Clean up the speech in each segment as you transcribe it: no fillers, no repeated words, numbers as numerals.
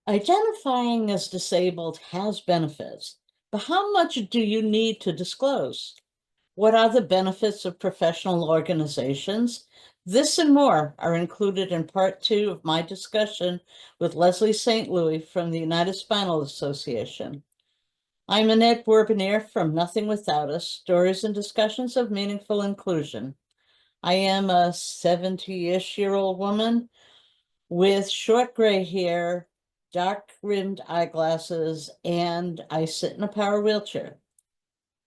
Identifying as disabled has benefits, but how much do you need to disclose? What are the benefits of professional organizations? This and more are included in part 2 of my discussion with Leslie St. Louis from the United Spinal Association. I'm Annette Bourbonniere from Nothing Without Us, Stories and Discussions of Meaningful Inclusion. I am a 70-ish-year-old woman with short gray hair, dark rimmed eyeglasses, and I sit in a power wheelchair.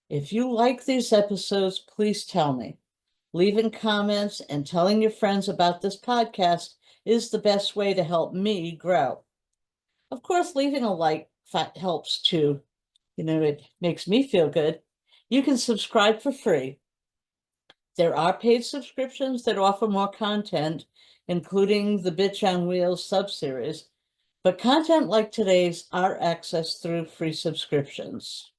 If you like these episodes, please tell me. Leaving comments and telling your friends about this podcast is the best way to help me grow. Of course, leaving a like helps too. It makes me feel good. You can subscribe for free. There are paid subscriptions that offer more content, including the Bitch on Wheels subseries, but content like today's are accessed through free subscriptions.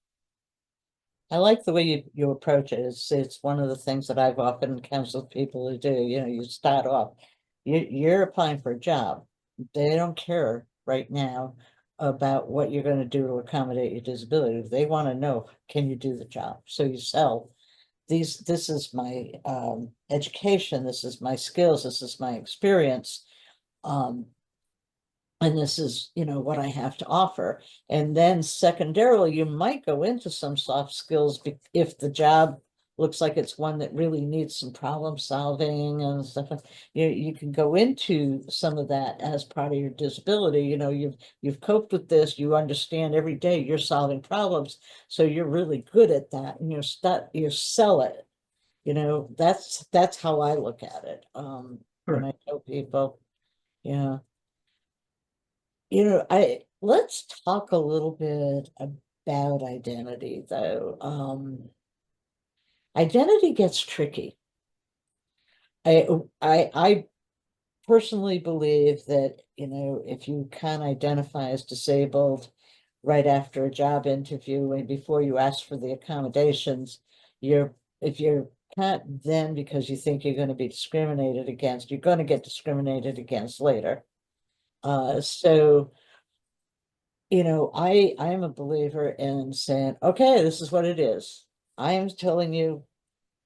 I like the way you approach it. It's one of the things that I've often counseled people to do. You start off, you're applying for a job. They don't care right now about what you're going to do to accommodate your disability. They want to know, can you do the job? So you sell this is my education, this is my skills, this is my experience. And this is, what I have to offer. And then secondarily, you might go into some soft skills if the job looks like it's one that really needs some problem solving and stuff. You can go into some of that as part of your disability. You've coped with this, you understand every day you're solving problems, so you're really good at that, and you sell it. That's how I look at it. When I tell people, yeah. Let's talk a little bit about identity, though. Identity gets tricky. I personally believe that, if you can't identify as disabled right after a job interview and before you ask for the accommodations, if you're can't then because you think you're going to be discriminated against, you're going to get discriminated against later. So I'm a believer in saying, okay, this is what it is. I am telling you,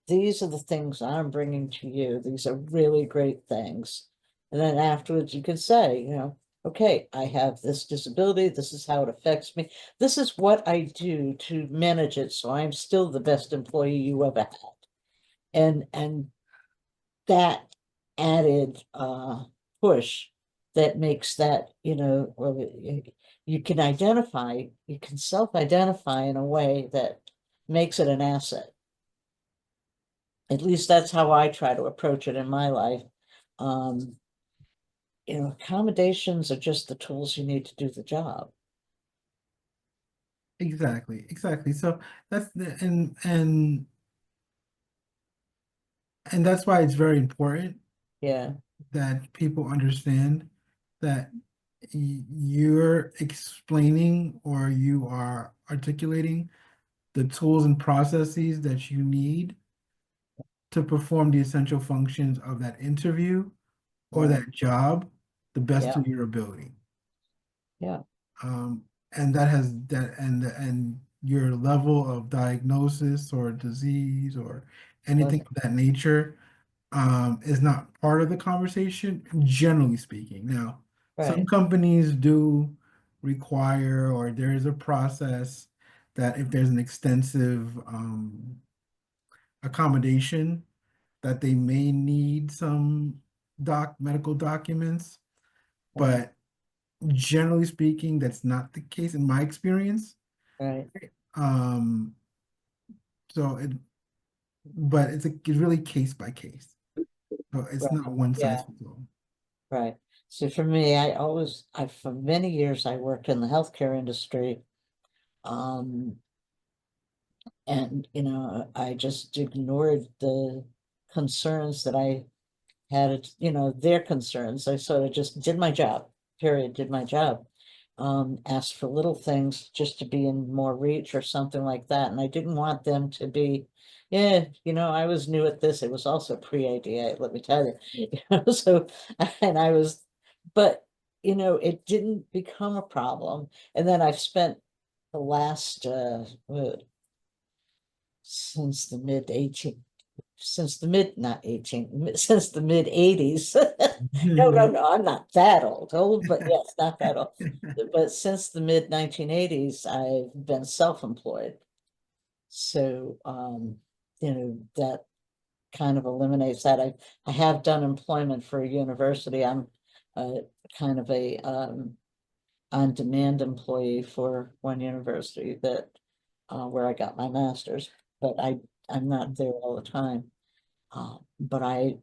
these are the things I'm bringing to you. These are really great things. And then afterwards you can say, okay, I have this disability. This is how it affects me. This is what I do to manage it. So I'm still the best employee you ever had. And that added push that makes that, well, you can self-identify in a way that makes it an asset. At least that's how I try to approach it in my life. Accommodations are just the tools you need to do the job. Exactly. So that's the and that's why it's very important Yeah, that people understand that you're explaining or you are articulating the tools and processes that you need to perform the essential functions of that interview or right. that job the best Yeah, of your ability. yeah, Um, and that has that and your level of diagnosis or disease or anything right, of that nature is not part of the conversation, generally speaking. Now, some right, companies do require, or there is a process that if there's an extensive accommodation, that they may need some medical documents, right, but generally speaking, that's not the case in my experience. right, Um, so it, but it's really case by case. So it's right. not one size Yeah, fits all. right. So for me, for many years, I worked in the healthcare industry. Um, and, I just ignored the concerns that I had, their concerns. I sort of just did my job, period, did my job. Asked for little things just to be in more reach or something like that. And I didn't want them to be, yeah, I was new at this. It was also pre-ADA, let me tell you. So, and I was, but, it didn't become a problem. And then I've spent the last, since the mid 18, since the mid, not 18, since the mid 80s. No, I'm not that old, but yes, not that old. But since the mid 1980s, I've been self-employed. So, that kind of eliminates that. I have done employment for a university. I'm kind of a on-demand employee for one university that where I got my master's, but I'm not there all the time. But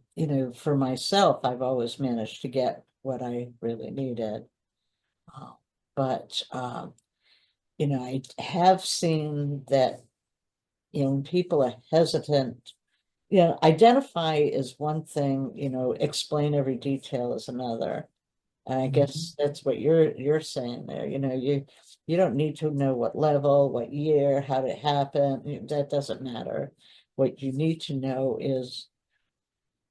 for myself, I've always managed to get what I really needed. Uh, but I have seen that, when people are hesitant, identify is one thing, explain every detail is another. And I guess that's what you're saying there. You don't need to know what level, what year, how did it happen. That doesn't matter. What you need to know is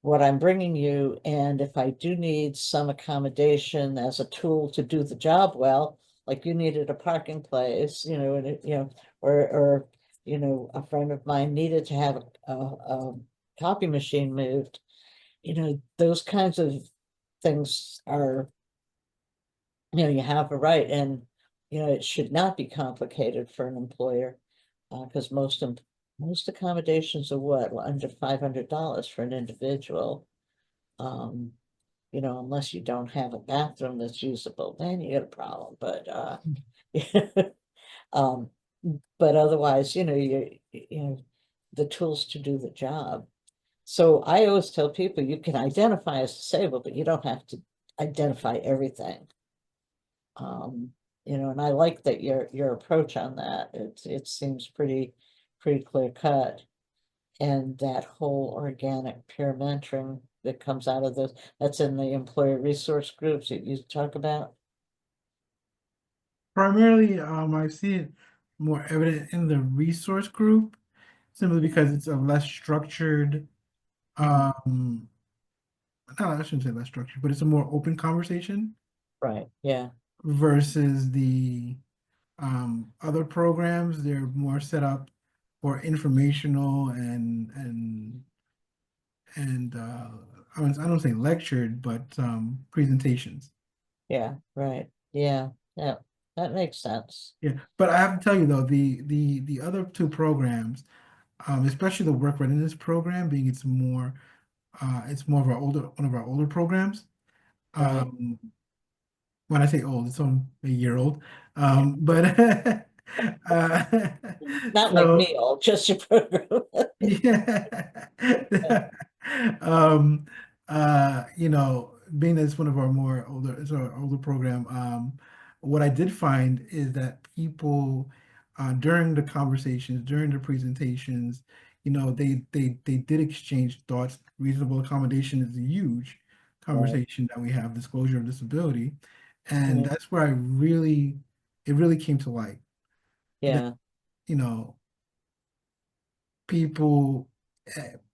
what I'm bringing you, and if I do need some accommodation as a tool to do the job well, like you needed a parking place, or a friend of mine needed to have a copy machine moved, those kinds of things are, you have a right, and it should not be complicated for an employer, because most accommodations are what, under $500 for an individual. Um, unless you don't have a bathroom that's usable, then you got a problem, but um, but otherwise, the tools to do the job. So I always tell people you can identify as disabled, but you don't have to identify everything. And I like that your approach on that. It seems pretty clear cut. And that whole organic peer mentoring that comes out of this, that's in the employer resource groups that you talk about. Primarily, I see it more evident in the resource group, simply because it's a less structured, Mhm. um, no, I shouldn't say less structured, but it's a more open conversation Right, yeah, versus the other programs. They're more set up for informational and I don't say lectured, but presentations. yeah, right, yeah, yeah, that makes sense. Yeah, but I have to tell you though, the other two programs, especially the work readiness program, being it's more of our older one of our older programs. Right, Um, when I say old, it's only a year old. yeah, But uh, not like so me, all just your program. Yeah, yeah. Um, being that it's one of our more older, it's our older program, what I did find is that people, during the conversations, during the presentations, they did exchange thoughts. Reasonable accommodation is a huge right, conversation that we have, disclosure of disability. And yeah, that's where it really came to light that, yeah, you know, people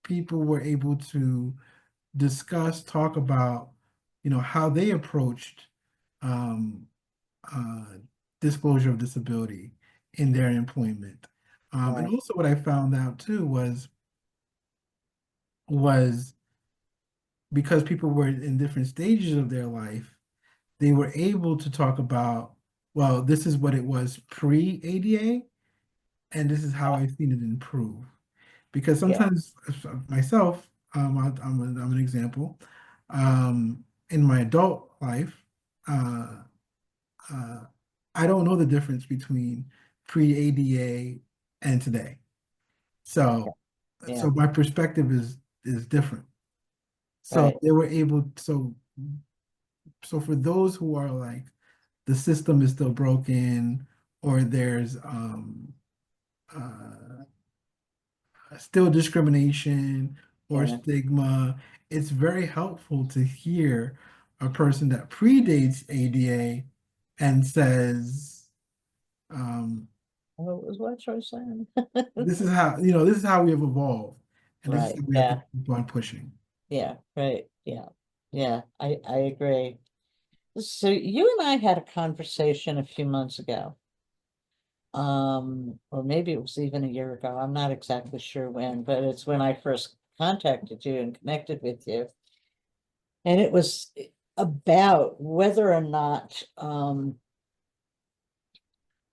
people were able to discuss, talk about, how they approached um, uh, disclosure of disability in their employment. And right, also, what I found out too was because people were in different stages of their life, they were able to talk about, well, this is what it was pre-ADA, and this is how I've seen it improve. Because yeah, sometimes myself, I'm an example. In my adult life, uh, uh, I don't know the difference between pre-ADA and today. yeah, So, yeah, so my perspective is different. So right, they were able. So for those who are like the system is still broken, or there's uh, still discrimination or yeah. stigma, it's very helpful to hear a person that predates ADA and says, um, What was what I was saying? this is how we have evolved, and this is Right, how we have to yeah, keep on pushing. yeah, right, yeah, yeah, I agree. So you and I had a conversation a few months ago. Or maybe it was even a year ago. I'm not exactly sure when, but it's when I first contacted you and connected with you. And it was about whether or not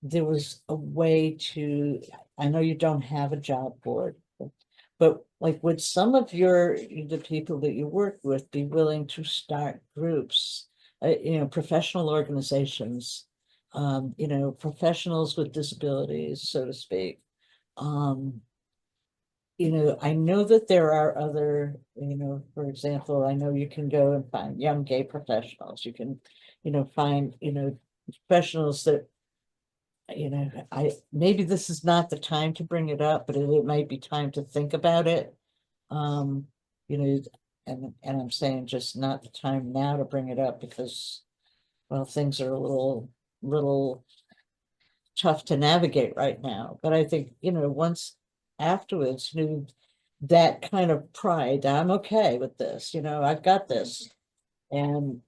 there was a way to, I know you don't have a job board, but like would some of the people that you work with be willing to start groups, professional organizations, professionals with disabilities, so to speak. Um, I know that there are other, for example, I know you can go and find young gay professionals. You can, find, professionals that, maybe this is not the time to bring it up, but it might be time to think about it. Um, you know, and I'm saying just not the time now to bring it up because, well, things are a little tough to navigate right now. But I think, once afterwards, that kind of pride, I'm okay with this, I've got this. And,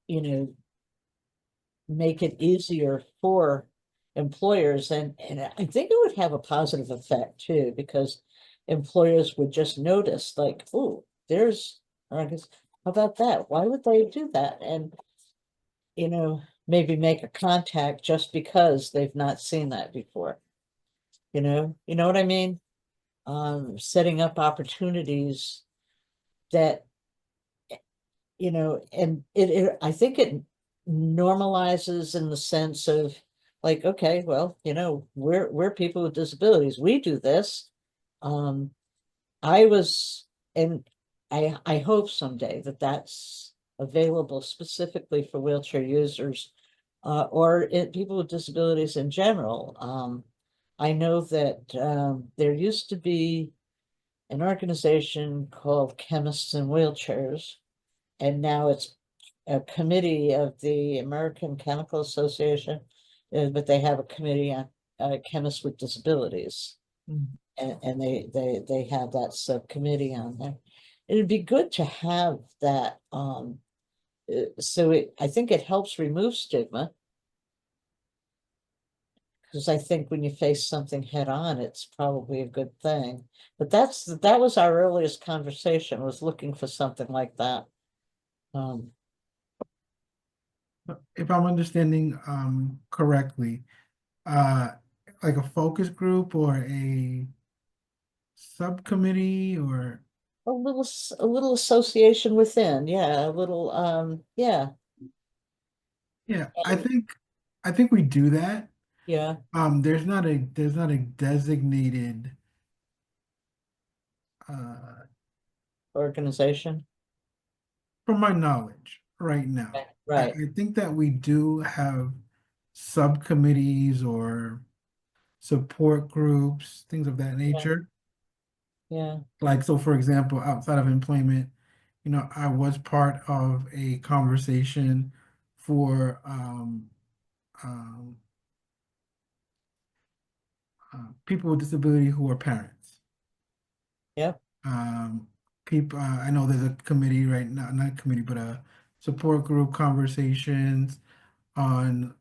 you know, make it easier for employers. And I think it would have a positive effect too, because employers would just notice like, oh, there's, I guess, how about that? Why would they do that? And, maybe make a contact just because they've not seen that before. You know what I mean? Setting up opportunities that, and I think it normalizes in the sense of like, okay, well, we're people with disabilities. We do this. Um, I was, and I hope someday that that's available specifically for wheelchair users, or people with disabilities in general. I know that there used to be an organization called Chemists in Wheelchairs, and now it's a committee of the American Chemical Association, but they have a committee on chemists with disabilities. And they have that subcommittee on there. It'd be good to have that. I think it helps remove stigma. Because I think when you face something head on, it's probably a good thing. But that was our earliest conversation, was looking for something like that. Um, If I'm understanding correctly, uh like a focus group or a subcommittee or a little association within, yeah, yeah, yeah, and, I think we do that. yeah, There's not a designated uh organization. from my knowledge right now. Right, I think that we do have subcommittees or support groups, things of that yeah, nature. yeah, Like, so for example, outside of employment, I was part of a conversation for um, people with disability who are parents. yep, Um, people, I know there's a committee right now, not a committee, but a support group conversations on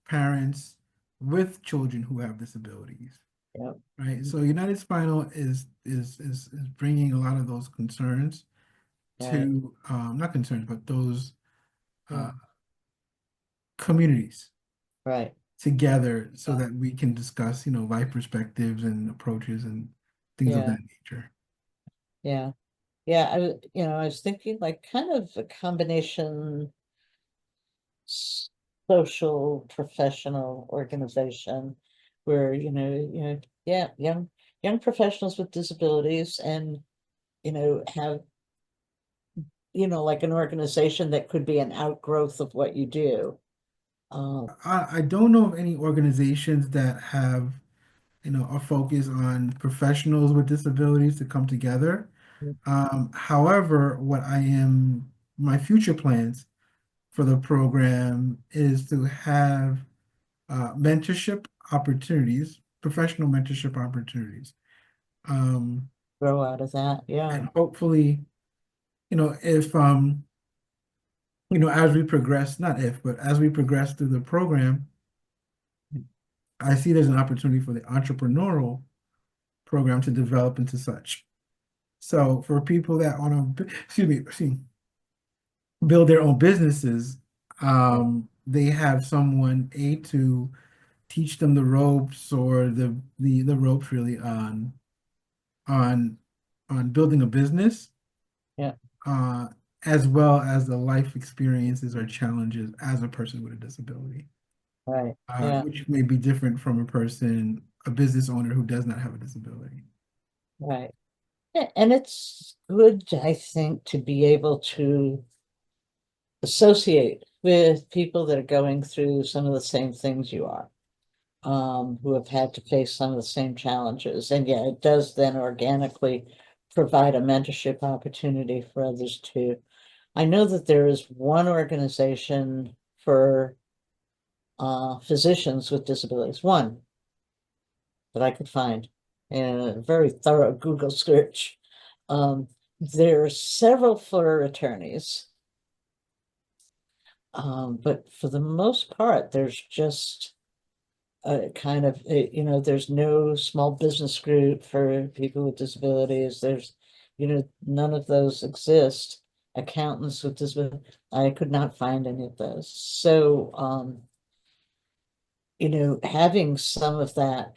parents with children who have disabilities. yep, Right. So United Spinal is bringing a lot of those concerns right, to not concerns, but those yeah, uh, communities right, together so that we can discuss, life perspectives and approaches and things of yeah, that nature. yeah, yeah. I was thinking like kind of a combination social professional organization where, yeah, young professionals with disabilities and, have, like an organization that could be an outgrowth of what you do. Um, I don't know of any organizations that have, a focus on professionals with disabilities to come together. However, my future plans for the program is to have mentorship opportunities, professional mentorship opportunities. Um, grow out of that. Yeah. and hopefully, if as we progress, not if, but as we progress through the program, I see there's an opportunity for the entrepreneurial program to develop into such. So for people that want to, excuse me, build their own businesses, they have someone to teach them the ropes or the ropes really on on building a business, Yeah, uh, as well as the life experiences or challenges as a person with a disability, right. Yeah, which may be different from a business owner who does not have a disability. right. And it's good, I think, to be able to associate with people that are going through some of the same things you are, who have had to face some of the same challenges. And yeah, it does then organically provide a mentorship opportunity for others too. I know that there is one organization for physicians with disabilities, one that I could find in a very thorough Google search. Um, there are several for attorneys. But for the most part, there's just a kind of, there's no small business group for people with disabilities. There's, none of those exist. Accountants with disabilities, I could not find any of those. So, having some of that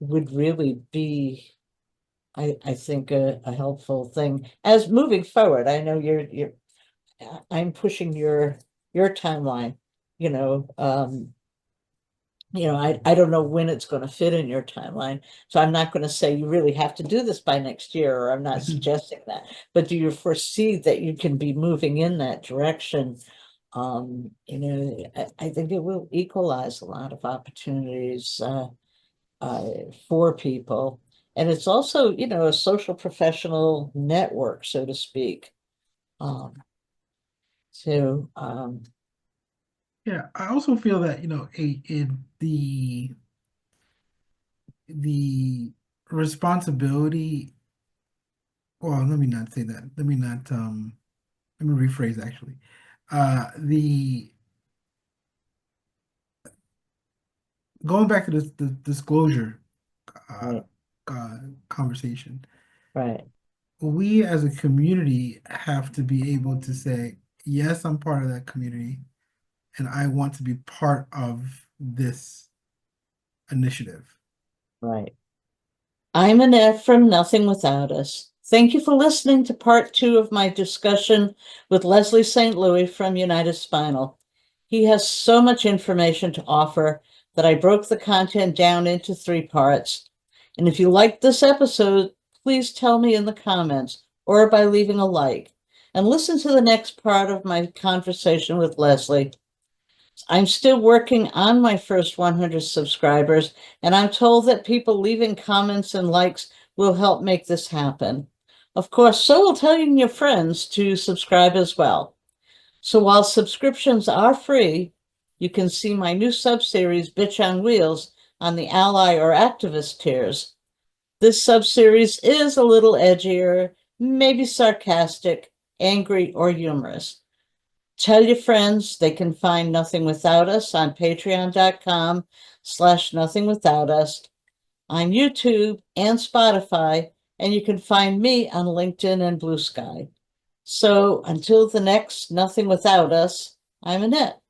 would really be, I think, a helpful thing as moving forward. I know I'm pushing your timeline, you know, I don't know when it's going to fit in your timeline. So I'm not going to say you really have to do this by next year, or I'm not suggesting that. But do you foresee that you can be moving in that direction? I think it will equalize a lot of opportunities for people. And it's also, a social professional network, so to speak. Um, so Yeah, I also feel that, the responsibility, well, let me not say that. Let me rephrase actually. The Going back to the disclosure uh, right, conversation, right, we as a community have to be able to say, yes, I'm part of that community, and I want to be part of this initiative. right. I'm Annette from Nothing Without Us. Thank you for listening to part 2 of my discussion with Leslie St. Louis from United Spinal. He has so much information to offer that I broke the content down into 3 parts. And if you liked this episode, please tell me in the comments or by leaving a like. And listen to the next part of my conversation with Leslie. I'm still working on my first 100 subscribers, and I'm told that people leaving comments and likes will help make this happen. Of course, so will telling your friends to subscribe as well. So while subscriptions are free, you can see my new subseries, Bitch on Wheels, on the ally or activist tiers. This subseries is a little edgier, maybe sarcastic, angry, or humorous. Tell your friends they can find Nothing Without Us on patreon.com/Nothing Without Us, on YouTube and Spotify, and you can find me on LinkedIn and Blue Sky. So until the next Nothing Without Us, I'm Annette.